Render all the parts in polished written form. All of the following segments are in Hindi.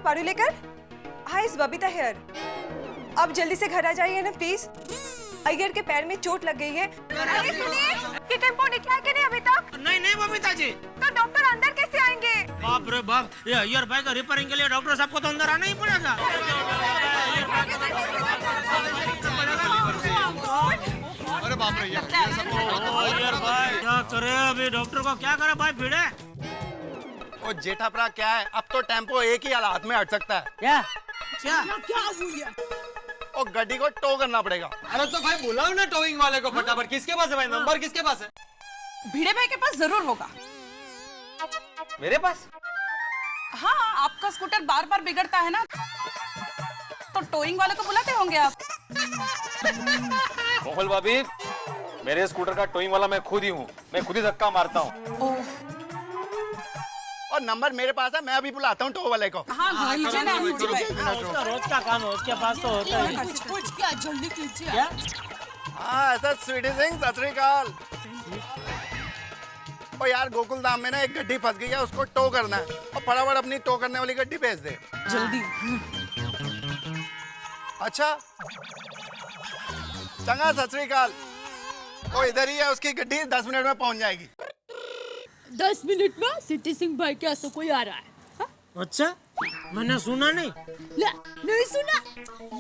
पारू लेकर। हाय इस बबीता हेयर। अब जल्दी से घर आ जाइए ना प्लीज। अय्यर के पैर में चोट लग गई है। अरे सुनिए, कि टेम्पो निकला है कि नहीं अभी तक? नहीं नहीं बबीता जी। तो डॉक्टर अंदर कैसे आएंगे? बाप रे बाप, ये अय्यर भाई का रिपेयरिंग के लिए डॉक्टर साहब को तो अंदर आना ही पड़ेगा। अरे बाप रे, ये सब अय्यर भाई क्या करे अभी, डॉक्टर को क्या करे भाई, भिड़े। ओ जेठाप्रा क्या है, अब तो टेम्पो एक ही हाथ में हट सकता है। क्या और गाड़ी को टो करना पड़ेगा। अरे तो भाई बुलाओ ना टोइंग वाले को फटाफट। किसके पास है भाई, नंबर किसके पास है? भिड़े भाई के पास जरूर होगा। मेरे पास? हाँ, आपका स्कूटर बार बार बिगड़ता है ना, तो टोइंग वाले को बुलाते होंगे आप। मोहल भाभी, मेरे स्कूटर का टोइंग वाला मैं खुद ही हूँ, मैं खुद ही धक्का मारता हूँ। और नंबर मेरे पास है, मैं अभी बुलाता हूँ टो वाले को। हाँ, नीचे ना उसका रोज का काम है, उसके पास तो होता है। कुछ क्या, जल्दी कीजिए। क्या? हाँ ऐसा स्वीटी सिंह, सत श्री अकाल। ओ यार गोकुल धाम में ना एक गड्डी फंस गई है, उसको टो करना है और फटाफट अपनी टो करने वाली गड्डी भेज दे जल्दी। अच्छा चंगा, सत श्री अकाल। ओ इधर ही है, उसकी गड्डी 10 मिनट में पहुंच जाएगी। 10 मिनट में सिटी सिंह भाई के ऐसा कोई आ रहा है। हा? अच्छा, मैंने सुना नहीं। ले, नहीं सुना।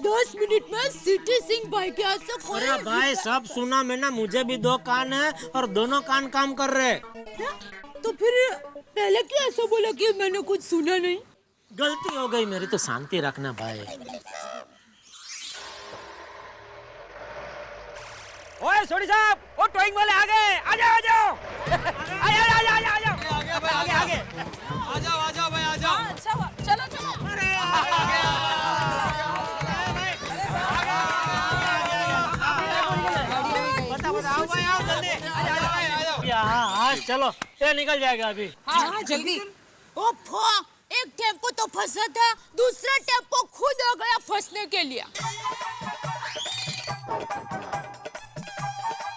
10 मिनट में सिटी सिंह भाई के ऐसा कोई। अरे भाई सब सुना मैंने, मुझे भी 2 कान है और दोनों कान काम कर रहे। तो फिर पहले क्यों ऐसा बोला कि मैंने कुछ सुना नहीं? गलती हो गई मेरी, तो शांति रखना भाई। ओए सोनी साहब, वो टोइंग वाले आ गए। आ जाओ आ जाओ आ जाओ आ जाओ आ जाओ आगे आगे आ जाओ भाई, आ जाओ। अच्छा हुआ, चलो चलो। बताओ भाई, आओ जल्दी। हाँ चलो, ये निकल जाएगा अभी। हाँ जल्दी। ओफो, एक टेम्पो तो फंसा था, दूसरा टेम्पो खुद आ गया फंसने के लिए।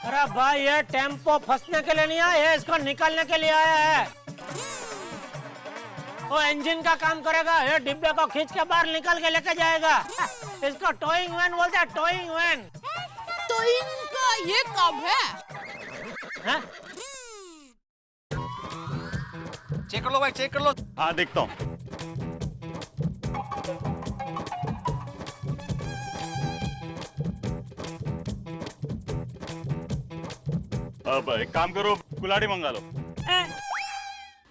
अरे भाई ये टेम्पो फंसने के लिए नहीं आया है, इसको निकालने के लिए आया है। वो इंजन का काम करेगा, ये डिब्बे को खींच के बाहर निकाल के लेके जाएगा। इसको टोइंग वैन बोलते हैं, टोइंग वैन। तो इनका ये काम है। हैं? चेक कर लो भाई, चेक कर लो। हाँ देखता हूँ। अब एक काम करो, कुल्हाड़ी मंगा लो।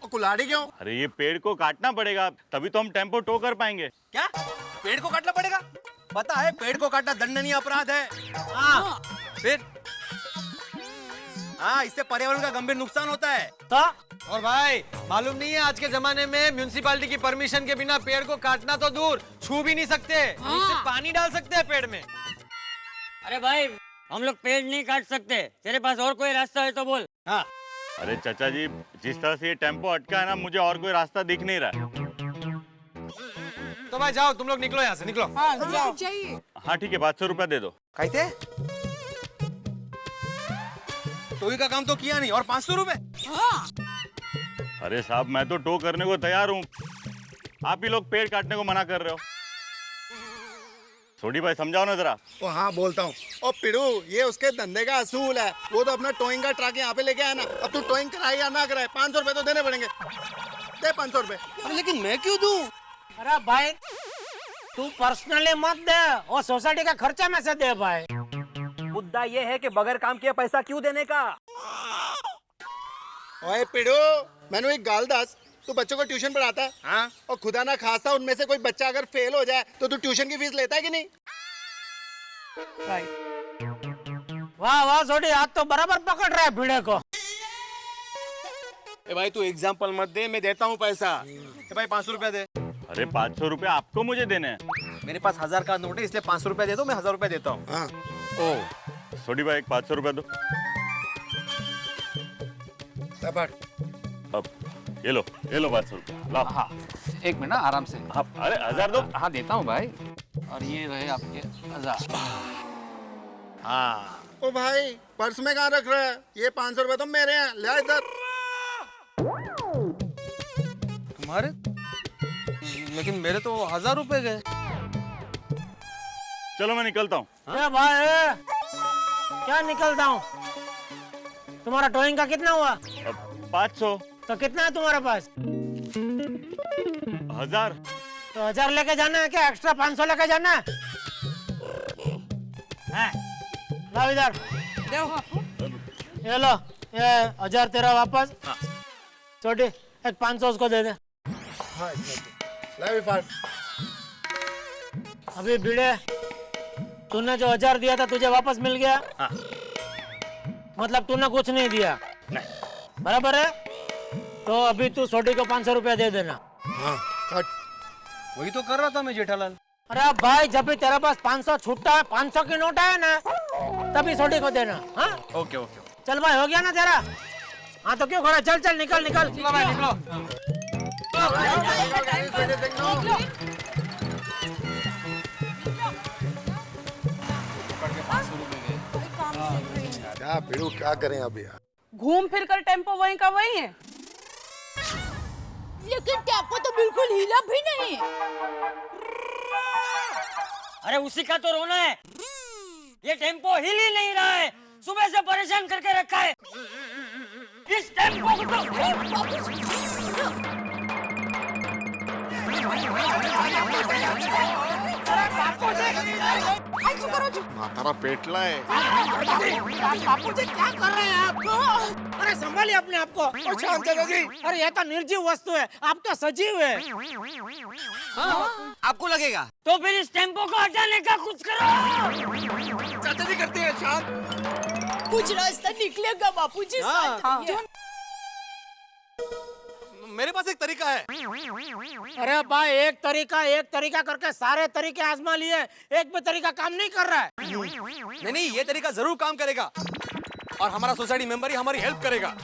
और कुल्हाड़ी क्यों? अरे ये पेड़ को काटना पड़ेगा, तभी तो हम टेम्पो टो कर पाएंगे। क्या पेड़ को काटना पड़ेगा? पता है पेड़ को काटना दंडनीय अपराध है। हाँ फिर हाँ, इससे पर्यावरण का गंभीर नुकसान होता है। तो और भाई मालूम नहीं है, आज के जमाने में म्युनिसिपैलिटी की परमिशन के बिना पेड़ को काटना तो दूर, छू भी नहीं सकते। सिर्फ पानी डाल सकते हैं पेड़ में। अरे भाई हम लोग पेड़ नहीं काट सकते, तेरे पास और कोई रास्ता है तो बोल। हाँ अरे चाचा जी, जिस तरह से ये टेम्पो अटका है ना, मुझे और कोई रास्ता दिख नहीं रहा है। तो भाई जाओ, तुम लोग निकलो यहाँ से, निकलो। हाँ जाओ। चाहिए। हाँ ठीक है, 500 रुपया दे दो। कहते टोई का काम तो किया नहीं और 500 रुपए? अरे साहब मैं तो टो करने को तैयार हूँ, आप ही लोग पेड़ काटने को मना कर रहे हो। छोटी भाई समझाओ ना जरा। ओ हाँ बोलता हूँ। ओ पिड़ू, ये उसके धंधे का असूल है, वो तो अपना टोइंग का ट्रक यहाँ पे लेके आया ना। अब तू टोइंग कराए या ना कराए, 500 रुपए तो देने पड़ेंगे। दे 500 रुपए। अरे लेकिन मैं क्यों दूं? अरे भाई तू पर्सनली मत दे, वो सोसाइटी का खर्चा में से दे भाई। मुद्दा ये है कि बगैर काम किए पैसा क्यों देने का। ओए पिड़ू, मैंने एक गाल दस, तू बच्चों को ट्यूशन पढ़ाता है? हाँ। और खुदा ना खासा उनमें से कोई बच्चा अगर फेल हो जाए तो तू ट्यूशन की फीस लेता है कि नहीं? वाह वाह छोटी, आज तो बराबर पकड़ रहा है भिड़े को। ए भाई तू एग्जाम्पल मत दे, मैं देता हूँ पैसा। ए भाई 500 रुपया दे। अरे 500 रुपया आपको मुझे देने हैं। मेरे पास 1000 का नोट है, इसलिए 500 रुपया दे दो, मैं 1000 रुपया देता हूँ। हाँ। ओ छोटी भाई, एक 500 रुपया दो। अब ये लो 500 रुपया लाओ। हाँ, एक मिनट ना, आराम से। आप अरे 1000 दो। हाँ देता हूँ भाई, और ये रहे आपके 1000। हाँ ओ भाई पर्स में कहाँ रख रहा है? ये 500 रुपए तो मेरे हैं, ले इधर। तुम्हारे? लेकिन मेरे तो 1000 रुपए गए। चलो मैं निकलता हूँ। अरे भाई क्या निकलता हूँ? तुम्हारा टोइंग का कितना हुआ? 500। तो कितना है तुम्हारे पास? 1000। तो 1000 लेके जाना है क्या? एक्स्ट्रा 500 लेके जाना है? लाओ इधर। ये लो, ये 1000 तेरा वापस। छोटी एक 500 उसको दे दे। अभी भिड़े, तूने जो 1000 दिया था तुझे वापस मिल गया? मतलब तूने कुछ नहीं दिया? नहीं। बराबर है? तो अभी तू सोडी को 500 रुपया दे देना। हाँ कट। वही तो कर रहा था मैं जेठालाल। अरे भाई जब भी तेरे पास 500 छुट्टा है, 500 की नोट है ना, तभी सोडी को देना। हाँ ओके ओके। चल भाई, हो गया ना तेरा? हाँ तो क्यों खड़ा? चल चल निकल निकल। निकलो भाई निकलो। क्या पिड़ू क्या करें अब यार? घूम फिर कर टेम्पो वहीं का वहीं है। लेकिन टेम्पो तो बिल्कुल हिला भी नहीं। अरे उसी का तो रोना है। ये टेम्पो हिल ही नहीं रहा है, सुबह से परेशान करके रखा है। इस टेम्पो को मातारा पेटला है। बापूजी क्या कर रहे हैं आप? अरे संभालिए अपने आप को। अरे ये तो निर्जीव वस्तु है, आप तो सजीव है। आपको लगेगा तो फिर इस टेम्पो को हटाने का कुछ करो। चाचा जी करते हैं शांत। कुछ रास्ता निकलेगा बापूजी। मेरे पास एक तरीका है। अरे भाई एक तरीका करके सारे तरीके आजमा लिए, एक भी तरीका काम नहीं कर रहा है। नहीं ये तरीका जरूर काम करेगा और हमारा सोसाइटी मेंबर ही हमारी हेल्प करेगा।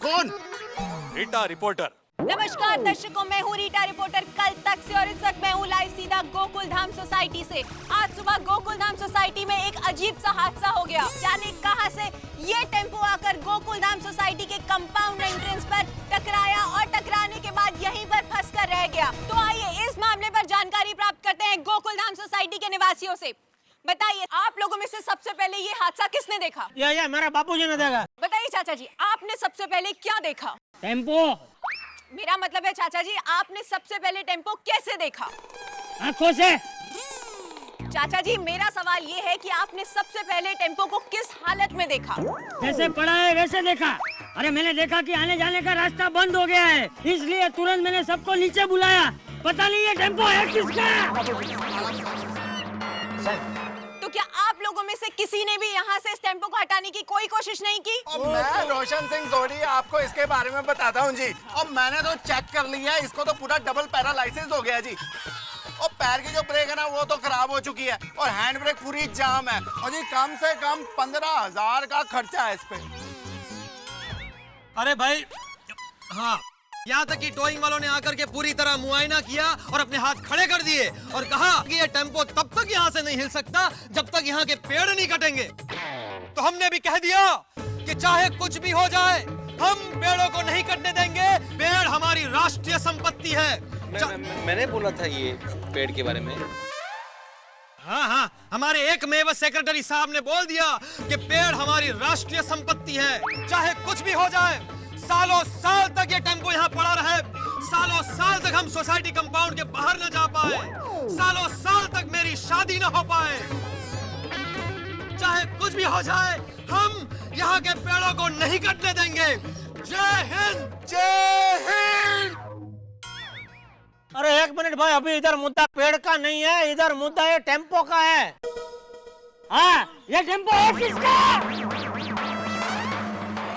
कौन? रीटा रिपोर्टर। नमस्कार दर्शकों, मैं हूँ रीटा रिपोर्टर कल तक से, और इस वक्त मैं हूँ लाइव सीधा गोकुल धाम सोसाइटी से। आज सुबह गोकुल धाम सोसाइटी में एक अजीब सा हादसा हो गया। जाने कहां से ये टेम्पो आकर गोकुल धाम सोसाइटी के कंपाउंड एंट्रेंस पर टकराया और टकराने के बाद यहीं पर फंस कर रह गया। तो आइए इस मामले पर जानकारी प्राप्त करते हैं गोकुल धाम सोसाइटी के निवासियों से। बताइए, आप लोगों में से सबसे पहले ये हादसा किसने देखा? ये मेरा बापूजी ने देखा। बताइए चाचा जी, आपने सबसे पहले क्या देखा? टेम्पो मेरा मतलब है चाचा जी, आपने सबसे पहले टेम्पो कैसे देखा? आंखों से। चाचा जी मेरा सवाल ये है कि आपने सबसे पहले टेम्पो को किस हालत में देखा? जैसे पड़ा है वैसे देखा। अरे मैंने देखा कि आने जाने का रास्ता बंद हो गया है, इसलिए तुरंत मैंने सबको नीचे बुलाया। पता नहीं ये टेम्पो है किसका। तो क्या आप लोगों में से किसी ने भी यहाँ से इस टेम्पो को हटाने की कोई कोशिश नहीं की? और मैं रोशन सिंह सोडी आपको इसके बारे में बताता हूँ जी। और मैंने तो चेक कर लिया है, इसको तो पूरा डबल पैरालाइसिस हो गया जी। और पैर की जो ब्रेक है ना वो तो खराब हो चुकी है, और हैंड ब्रेक पूरी जाम है। और जी कम से कम 15,000 का खर्चा है इस पे। अरे भाई हाँ, यहाँ तक कि टोइंग वालों ने आकर के पूरी तरह मुआयना किया और अपने हाथ खड़े कर दिए और कहा कि ये टेम्पो तब तक यहाँ से नहीं हिल सकता जब तक यहाँ के पेड़ नहीं कटेंगे। तो हमने भी कह दिया कि चाहे कुछ भी हो जाए हम पेड़ों को नहीं कटने देंगे। पेड़ हमारी राष्ट्रीय संपत्ति है। मैंने बोला था ये पेड़ के बारे में। हाँ, हमारे एकमेव सेक्रेटरी साहब ने बोल दिया कि पेड़ हमारी राष्ट्रीय संपत्ति है। चाहे कुछ भी हो जाए, सालों साल तक ये टेम्पो यहाँ पड़ा रहे, सालों साल तक हम सोसाइटी कंपाउंड के बाहर न जा पाए, सालों साल तक मेरी शादी न हो पाए, चाहे कुछ भी हो जाए हम यहाँ के पेड़ों को नहीं कटने देंगे। जय हिंद, जय हिंद। अरे एक मिनट भाई, अभी इधर मुद्दा पेड़ का नहीं है, इधर मुद्दा ये टेम्पो का है। हाँ, ये टेम्पो है किसका?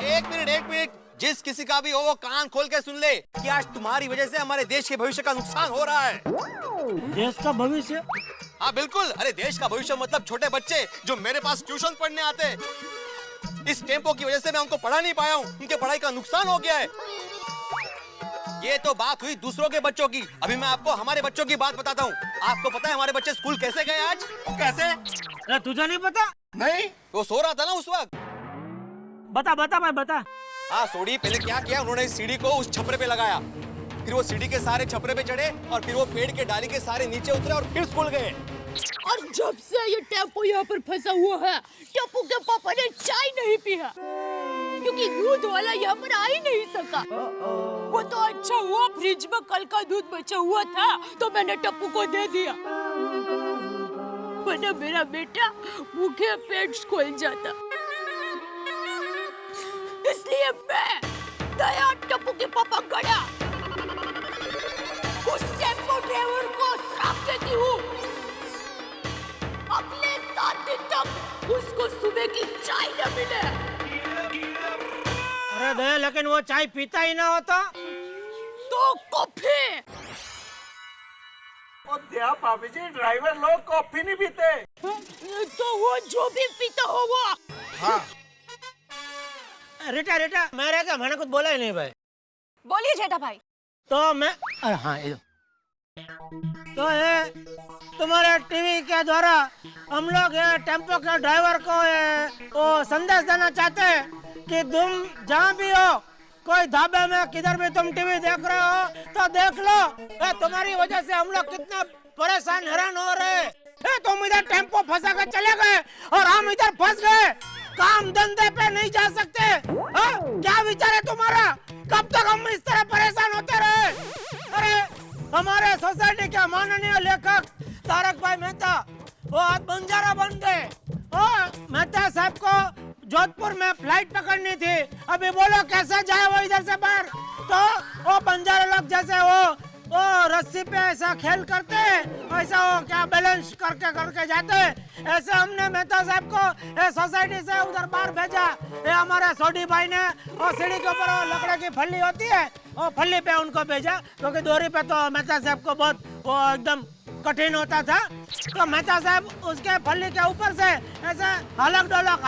एक मिनट, जिस किसी का भी हो वो कान खोल के सुन ले कि आज तुम्हारी वजह से हमारे देश के भविष्य का नुकसान हो रहा है। देश का भविष्य? हाँ बिल्कुल, अरे देश का भविष्य मतलब छोटे बच्चे जो मेरे पास ट्यूशन पढ़ने आते हैं। इस टेम्पो की वजह से मैं उनको पढ़ा नहीं पाया हूँ, उनके पढ़ाई का नुकसान हो गया है। ये तो बात हुई दूसरों के बच्चों की, अभी मैं आपको हमारे बच्चों की बात बताता हूँ। आपको पता है हमारे बच्चे स्कूल कैसे गए आज? कैसे? अरे तुझे नहीं पता? नहीं, वो सो रहा था ना उस वक्त। बता भाई बता। हाँ सोडी, पहले क्या किया उन्होंने, इस सीढ़ी को उस छपरे पे लगाया, फिर वो सीढ़ी के सारे छपरे पे चढ़े और फिर वो पेड़ के डाली के सारे नीचे उतरे और फिर स्कूल गए। और जब से ये टेम्पो यहाँ पर फंसा हुआ है, टेम्पो के पापा ने चाय नहीं पिया क्योंकि दूध वाला यहाँ पर आ ही नहीं सका। वो तो अच्छा हुआ फ्रिज में कल का दूध बचा हुआ था तो मैंने टप्पू को दे दिया, वरना मेरा बेटा भूखे पेट खोल जाता। इसलिए मैं दया टप्पू के पापा गया, उस टेम्पो ड्राइवर को श्राप देती हूँ, अगले 7 दिन तक उसको सुबह की चाय न मिले। अरे दया, लेकिन वो चाय पीता ही ना होता तो कॉफी। दया भाभी जी, ड्राइवर लोग कॉफी नहीं पीते। तो वो जो भी पीता हो वो। हाँ। रिटा रिटा, मैंने कुछ बोला ही नहीं भाई। बोलिए जेठा भाई। तो मैं हाँ तो ये तुम्हारे टीवी के द्वारा हम लोग ये टेम्पो के ड्राइवर को वो संदेश देना चाहते हैं कि तुम जहाँ भी हो, कोई ढाबे में किधर भी तुम टीवी देख रहे हो तो देख लो, तुम्हारी वजह से हम लोग कितना परेशान हैरान हो रहे हैं। तुम इधर टेम्पो फंसा कर चले गए और हम इधर फंस गए, काम धंधे पे नहीं जा सकते। क्या विचार है तुम्हारा? कब तक हम इस तरह परेशान होते रहे? अरे हमारे सोसाइटी के माननीय लेखक तारक भाई मेहता वो आज बंजारा बन गए। मेहता साहब को जोधपुर में फ्लाइट पकड़नी थी, अभी बोलो कैसे जाए वो इधर से बाहर। तो वो बंजारा लोग जैसे वो रस्सी पे ऐसा खेल करते हैं, ऐसा वो क्या बैलेंस करके जाते हैं। ऐसे हमने मेहता साहब को सोसाइटी से उधर बाहर भेजा। ये हमारे सोडी भाई ने वो सीढ़ी के ऊपर लकड़े की फल्ली होती है, वो फल्ली पे उनको भेजा, क्योंकि दूरी पे तो मेहता साहब को बहुत वो एकदम कठिन होता था। तो मेहता साहब उसके फल्ली के ऊपर से ऐसे हलक डोलक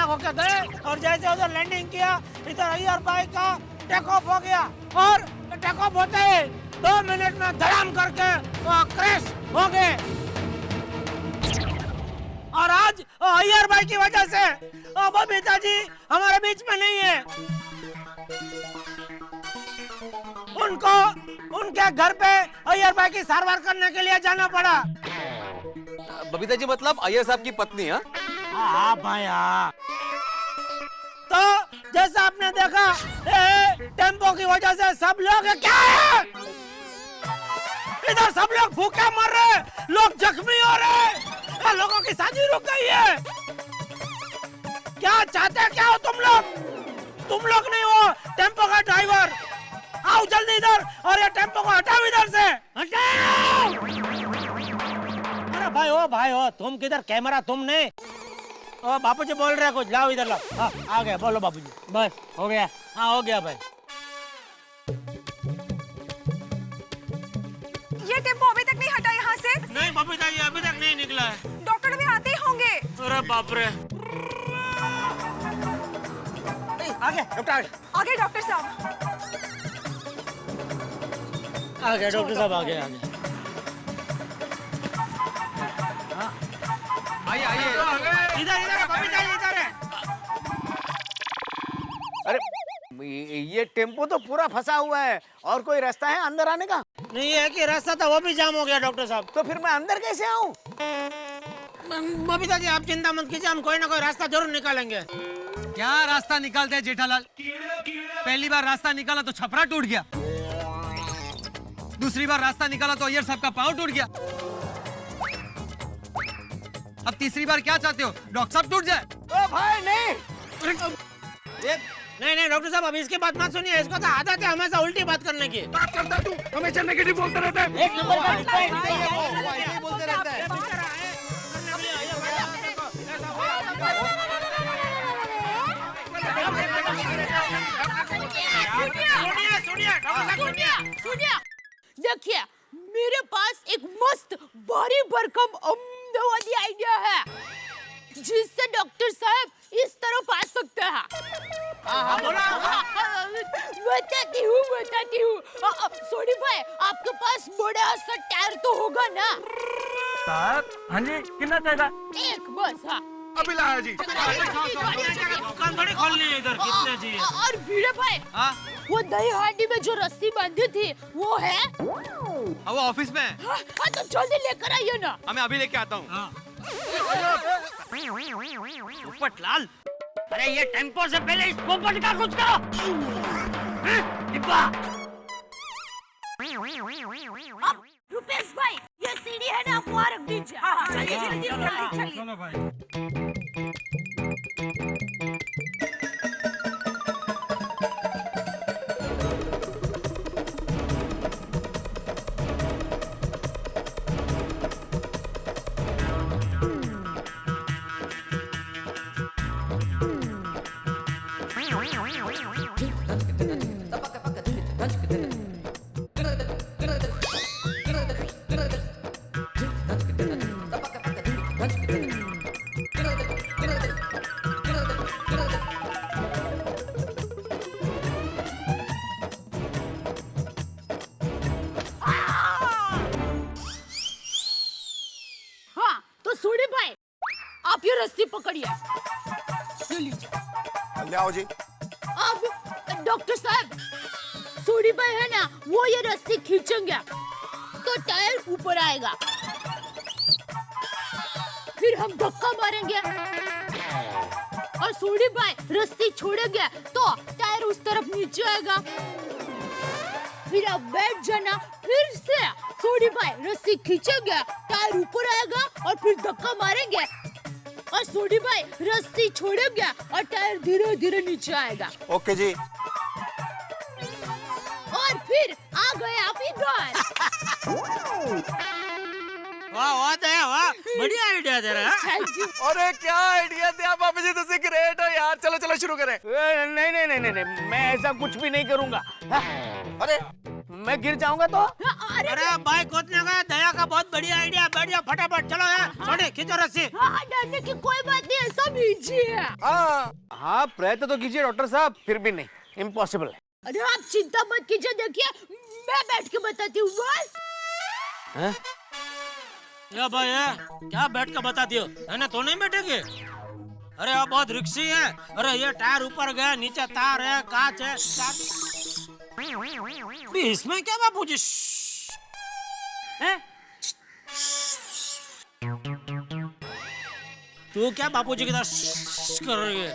होके गए और जैसे उधर लैंडिंग किया, इधर अय्यर भाई का टेक ऑफ हो गया और टेक ऑफ होते ही 2 मिनट में धड़ाम करके वो क्रैश हो गए। और आज अय्यर भाई की वजह से बबीता जी हमारे बीच में नहीं है। उनको उनके घर पे अय्यर भाई की सारवार करने के लिए जाना पड़ा। बबीता जी मतलब अय्यर साहब की पत्नी? हाँ भाई हाँ। तो जैसा आपने देखा टेम्पो की वजह से सब लोग क्या है इधर सब लोग भूखे मर रहे, लोग जख्मी हो रहे, लोगों की शादी रुक गई है। क्या चाहते क्या हो तुम लोग? तुम लोग नहीं हो टेम्पो का ड्राइवर, आओ जल्दी इधर और ये टेम्पो को हटाओ इधर से, हटाओ। अरे भाई हो तुम किधर? कैमरा तुमने? ओ बापूजी बोल रहे कुछ, लाओ इधर लाओ। हाँ आ गया, बोलो बापूजी। बस हो गया? हाँ हो गया भाई। ये टेम्पो अभी तक नहीं हटा यहाँ से? नहीं बबीता जी अभी तक नहीं निकला है। डॉक्टर भी आते ही होंगे। अरे बाप रे, आगे डॉक्टर, आगे डॉक्टर साहब। आ गया डॉक्टर साहब, आ गया। आइए इधर बबीता जी इधर है। अरे ये टेम्पो तो पूरा फंसा हुआ है, और कोई रास्ता है अंदर आने का? नहीं है कि रास्ता था वो भी जाम हो गया डॉक्टर साहब। तो फिर मैं अंदर कैसे आऊँ? बबीता जी आप चिंता मत कीजिए, हम कोई ना कोई रास्ता जरूर निकालेंगे। क्या रास्ता निकालते हैं जेठालाल? पहली बार रास्ता निकाला तो छपरा टूट गया, दूसरी बार रास्ता निकाला तो अय्यर साहब का पाँव टूट गया, अब तीसरी बार क्या चाहते हो? डॉक्टर साहब टूट जाए? ओ भाई नहीं, नहीं डॉक्टर साहब अभी इसकी बात मत सुनिए, इसको तो आदत है हमेशा उल्टी बात करने की। बात करता तू हमेशा नेगेटिव बोलता रहता है। एक नंबर का ऐसे ही बोलते रहता है। सुनिए, देखिए मेरे पास एक मस्त भारी भरकम अहमदाबादी आइडिया है जिससे डॉक्टर साहब इस तरफ आ सकते हैं। बताती हूँ। सोनी भाई आपके पास बड़ा सा टायर तो होगा ना? हाँ जी, कितना देगा? एक बस। हाँ अभी लाया जी। दुकान बड़ी खोलनी है इधर, कितने चाहिए? और भिड़े भाई हाँ वो दही हांडी में जो रस्सी बांधी थी वो है? वो ऑफिस में है। हाँ, तो जल्दी लेकर आइए ना। मैं अभी लेके आता हूँ। पोपट लाल, अरे ये टेम्पो से पहले इस पोपट का कुछ करो। डिब्बा। रुपेश भाई, ये सीढ़ी है ना, आप वहाँ रख दीजिए। चलिए जल्दी चलिए। चलो भाई। हाँ, तो सोनी भाई, आप ये रस्सी पकड़िए। ये लीजिए। ले आओ जी। अब डॉक्टर साहब, सोनी भाई है ना, वो ये रस्सी खींचेंगे तो टायर ऊपर आएगा, फिर हम धक्का मारेंगे और सोनी भाई रस्सी छोड़ेंगे तो टायर उस तरफ नीचे आएगा, फिर आप बैठ जाना, फिर से सोनी भाई रस्सी खींचेंगे, टायर ऊपर आएगा और फिर धक्का मारेंगे और सोनी भाई रस्सी छोड़ेंगे और टायर धीरे धीरे नीचे आएगा। ओके जी। और फिर आ गए आप इधर। वाह वाह दया वाह, बढ़िया आइडिया दे रहा है। Thank you. अरे क्या आइडिया दिया पापा जी, तुम ग्रेट हो यार। चलो चलो शुरू करें। नहीं नहीं नहीं नहीं, मैं ऐसा कुछ भी नहीं करूंगा। अरे मैं गिर जाऊंगा तो? अरे भाई कूदने का दया का बहुत बढ़िया आइडिया, बढ़िया, फटाफट चलो यार, छोड़े खींचो रस्सी। हाँ, डरने की कोई बात नहीं है, सब इजी है। हाँ प्रयत्न तो कीजिए डॉक्टर साहब, फिर भी नहीं, इम्पॉसिबल है। अरे आप चिंता मत कीजिए, देखिए मैं बैठ के बताती हूँ बस। या भाई है, क्या बैठ के बताती हो, है ना? तो नहीं बैठेंगे? अरे आप बहुत रिक्सी है। अरे ये टायर ऊपर गया, नीचे तार है, कांच है, इसमें क्या बापू जी? तू क्या बापू जी की तरह कर रही है?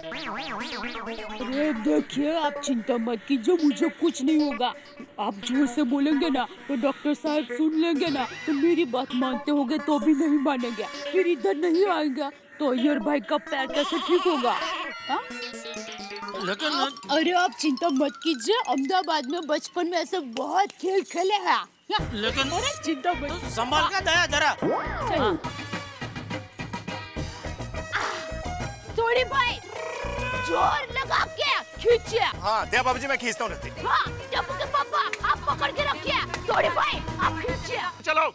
अरे देखिए आप चिंता मत कीजिए, मुझे कुछ नहीं होगा। आप जोर से बोलेंगे ना तो डॉक्टर साहब सुन लेंगे ना, तो मेरी बात मानते होगे तो भी नहीं मानेंगे, फिर इधर नहीं आएगा तो अय्यर भाई का पैर कैसे ठीक होगा? हाँ? लेकिन अरे आप चिंता मत कीजिए, अहमदाबाद में बचपन में ऐसे बहुत खेल खेले हैं। लेकिन अरे चिंता मत, संभाल के दया जरा। थोड़ी भाई जोर लगा के खींचिए। हाँ दिया पापा जी, मैं खींचता हूँ रस्सी। हाँ, टप्पू के पापा आप पकड़ के रखिए, थोड़ी भाई आप खींचिए। चलो।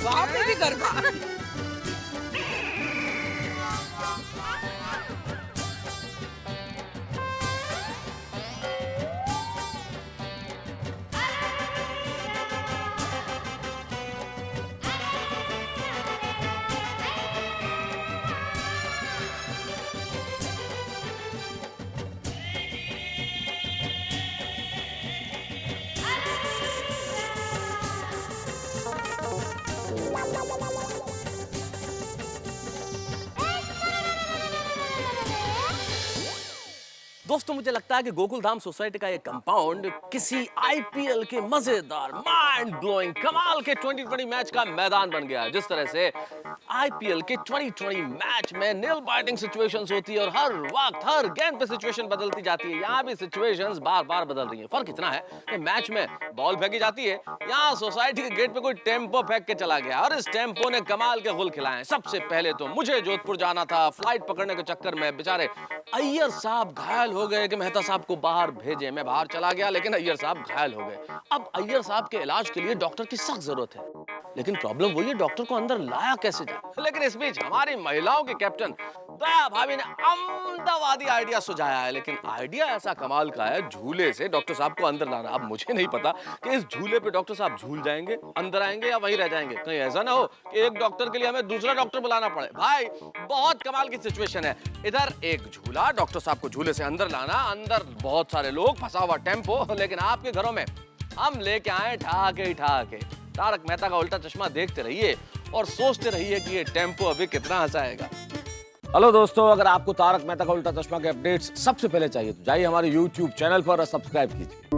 वहाँ पे भी गरबा। दोस्तों मुझे लगता है कि गोकुल धाम सोसाइटी का ये कंपाउंड किसी आईपीएल के मजेदार माइंड ब्लोइंग कमाल के 2020 मैच का मैदान बन गया है। जिस तरह से आईपीएल के 2020 मैच में नेल बाइटिंग सिचुएशंस होती है और हर वक्त हर गेंद पे सिचुएशन बदलती जाती है, यहाँ भी सिचुएशंस बार बार बदल रही है। फर्क इतना है कि मैच में बॉल फेंकी जाती है, यहाँ सोसाइटी के गेट पे कोई टेम्पो फेंक के चला गया और इस टेम्पो ने कमाल के गुल खिलाए। सबसे पहले तो मुझे जोधपुर जाना था, फ्लाइट पकड़ने के चक्कर में बेचारे अय्यर साहब घायल हो गए कि मेहता साहब को बाहर भेजे। मैं बाहर चला गया लेकिन अय्यर साहब घायल हो गए। अब अय्यर साहब के इलाज के लिए डॉक्टर की सख्त जरूरत है, लेकिन प्रॉब्लम वही है डॉक्टर को अंदर लाया कैसे जाए। लेकिन इस बीच हमारी महिलाओं के कैप्टन दया भाभी ने अहमदाबादी आइडिया सुझाया है, लेकिन आइडिया ऐसा कमाल का है, झूले से डॉक्टर साहब को अंदर लाना। अब मुझे नहीं पता कि इस झूले पे डॉक्टर साहब झूल जाएंगे, अंदर आएंगे या वहीं रह जाएंगे। कहीं ऐसा ना हो कि एक डॉक्टर के लिए हमें दूसरा डॉक्टर बुलाना पड़े। भाई बहुत कमाल की सिचुएशन है। इधर एक झूला, डॉक्टर साहब को झूले से अंदर लाना, अंदर बहुत सारे लोग, फंसा हुआ टेम्पो, लेकिन आपके घरों में हम लेके आए ठहाके ठहाके। तारक मेहता का उल्टा चश्मा देखते रहिए और सोचते रहिए कि ये टेम्पो अभी कितना हंसाएगा। हेलो दोस्तों, अगर आपको तारक मेहता का उल्टा चश्मा के अपडेट्स सबसे पहले चाहिए तो जाइए हमारे YouTube चैनल पर और सब्सक्राइब कीजिए।